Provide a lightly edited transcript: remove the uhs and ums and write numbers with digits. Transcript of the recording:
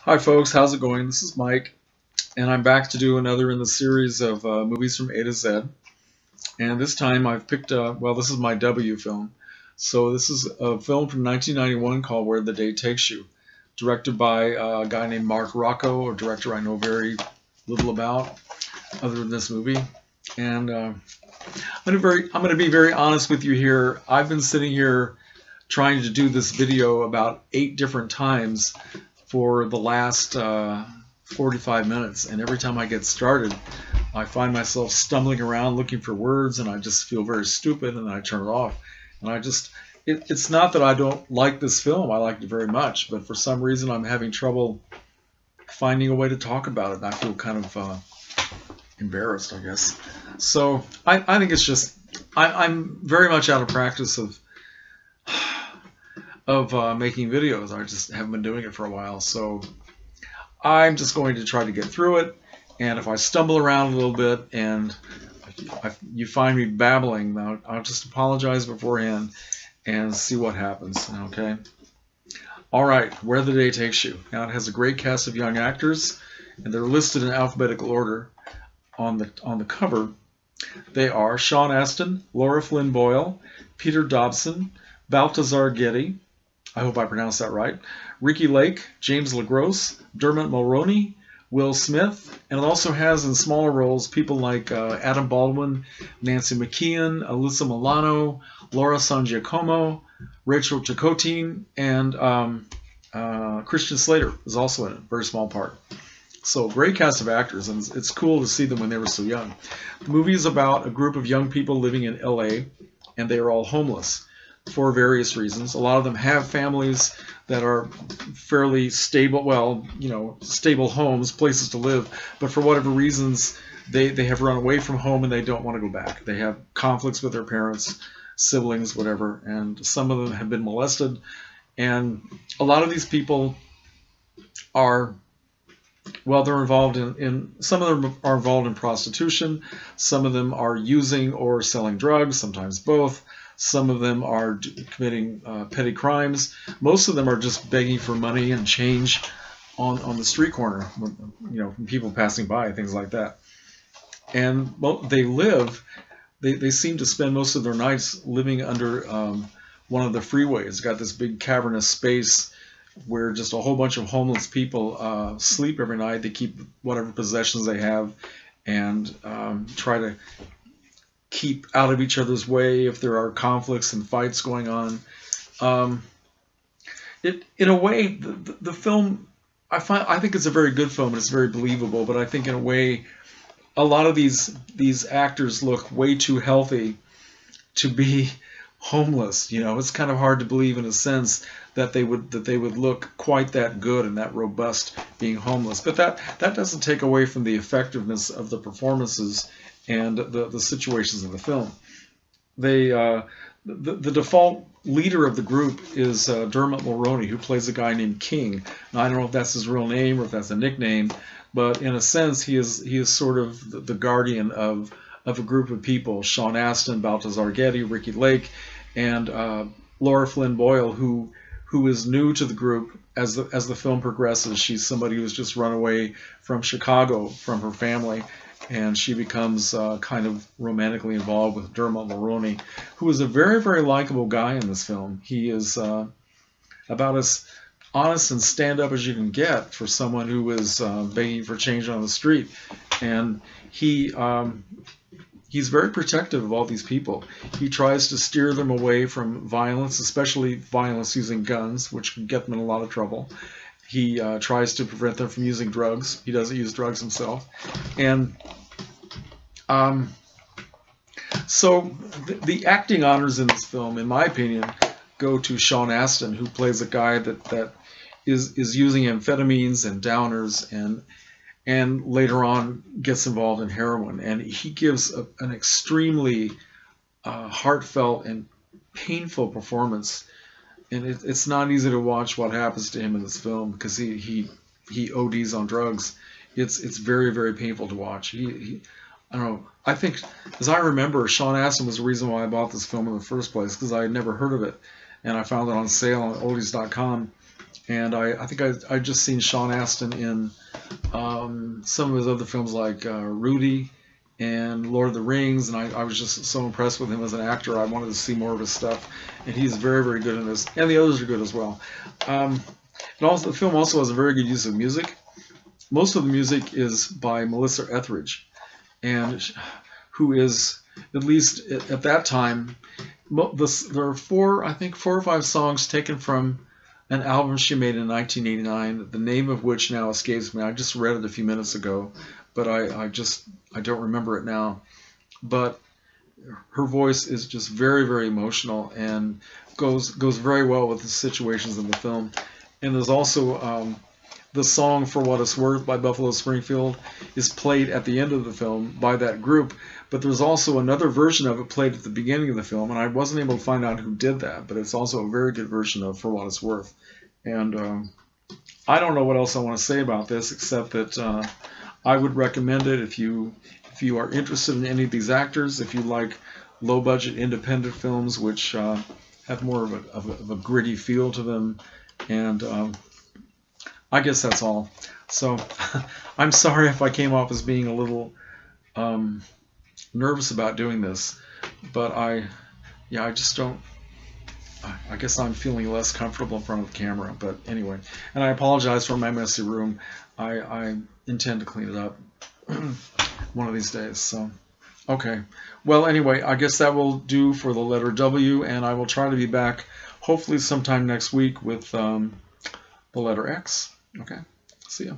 Hi folks, how's it going? This is Mike, and I'm back to do another in the series of movies from A to Z. And this time I've picked, well, this is my W film. So this is a film from 1991 called Where the Day Takes You, directed by a guy named Mark Rocco, a director I know very little about other than this movie. And I'm going to be very honest with you here. I've been sitting here trying to do this video about 8 different times for the last 45 minutes, and every time I get started I find myself stumbling around looking for words, and I just feel very stupid, and I turn it off. And it's not that I don't like this film, I like it very much, but for some reason I'm having trouble finding a way to talk about it, and I feel kind of embarrassed, I guess. So I think it's just I'm very much out of practice of making videos. I just haven't been doing it for a while, so I'm just going to try to get through it. And if I stumble around a little bit and you find me babbling, I'll just apologize beforehand and see what happens. Okay. All right. Where the Day Takes You. Now it has a great cast of young actors, and they're listed in alphabetical order on the cover. They are Sean Astin, Laura Flynn Boyle, Peter Dobson, Balthazar Getty, I hope I pronounced that right, Ricky Lake, James LaGrosse, Dermot Mulroney, Will Smith, and it also has in smaller roles people like Adam Baldwin, Nancy McKeon, Alyssa Milano, Laura San Giacomo, Rachel Chakotay, and Christian Slater is also in it, very small part. So great cast of actors, and it's cool to see them when they were so young. The movie is about a group of young people living in LA, and they are all homeless for various reasons. A lot of them have families that are fairly stable, well, stable homes, places to live, but for whatever reasons, they have run away from home and they don't want to go back. They have conflicts with their parents, siblings, whatever, and some of them have been molested. And a lot of these people are, well, they're involved in some of them are involved in prostitution, some of them are using or selling drugs, sometimes both. Some of them are committing petty crimes. Most of them are just begging for money and change on the street corner, from people passing by, things like that. And they seem to spend most of their nights living under one of the freeways. It's got this big cavernous space where just a whole bunch of homeless people sleep every night. They keep whatever possessions they have and try to keep out of each other's way if there are conflicts and fights going on. In a way, the film, I think it's a very good film and it's very believable. But I think in a way, a lot of these actors look way too healthy to be homeless. It's kind of hard to believe in a sense that they would look quite that good and that robust being homeless. But that doesn't take away from the effectiveness of the performances and the situations in the film. The default leader of the group is Dermot Mulroney, who plays a guy named King. Now, I don't know if that's his real name or if that's a nickname, but in a sense, he is sort of the guardian of a group of people: Sean Astin, Balthazar Getty, Ricky Lake, and Laura Flynn Boyle, who is new to the group as the film progresses. She's somebody who's just run away from Chicago from her family, and she becomes kind of romantically involved with Dermot Mulroney, who is a very, very likable guy in this film. He is about as honest and stand-up as you can get for someone who is begging for change on the street. And he's very protective of all these people. He tries to steer them away from violence, especially violence using guns, which can get them in a lot of trouble. He tries to prevent them from using drugs. He doesn't use drugs himself. And so the acting honors in this film, in my opinion, go to Sean Astin, who plays a guy that is using amphetamines and downers and later on gets involved in heroin. And he gives an extremely heartfelt and painful performance. And it's not easy to watch what happens to him in this film because he ODs on drugs. It's very, very painful to watch. I don't know. I think, as I remember, Sean Astin was the reason why I bought this film in the first place, because I had never heard of it, and I found it on sale on oldies.com, And I think I just seen Sean Astin in some of his other films like Rudy and Lord of the Rings, and I was just so impressed with him as an actor. I wanted to see more of his stuff, and he's very, very good in this, and the others are good as well. And also, the film also has a very good use of music. Most of the music is by Melissa Etheridge, and who is, at least at that time, there are I think four or five songs taken from an album she made in 1989, the name of which now escapes me. I just read it a few minutes ago, but I don't remember it now. But her voice is just very, very emotional and goes very well with the situations in the film. And there's also the song "For What It's Worth" by Buffalo Springfield is played at the end of the film by that group, but there's also another version of it played at the beginning of the film, and I wasn't able to find out who did that, but it's also a very good version of "For What It's Worth." And I don't know what else I want to say about this, except that I would recommend it if you are interested in any of these actors, if you like low-budget independent films which have more of a gritty feel to them, and I guess that's all. So I'm sorry if I came off as being a little nervous about doing this, but I just don't. I guess I'm feeling less comfortable in front of the camera. But anyway, and I apologize for my messy room. I intend to clean it up one of these days. So okay. Well, anyway, I guess that will do for the letter W, and I will try to be back hopefully sometime next week with the letter X. Okay, see ya.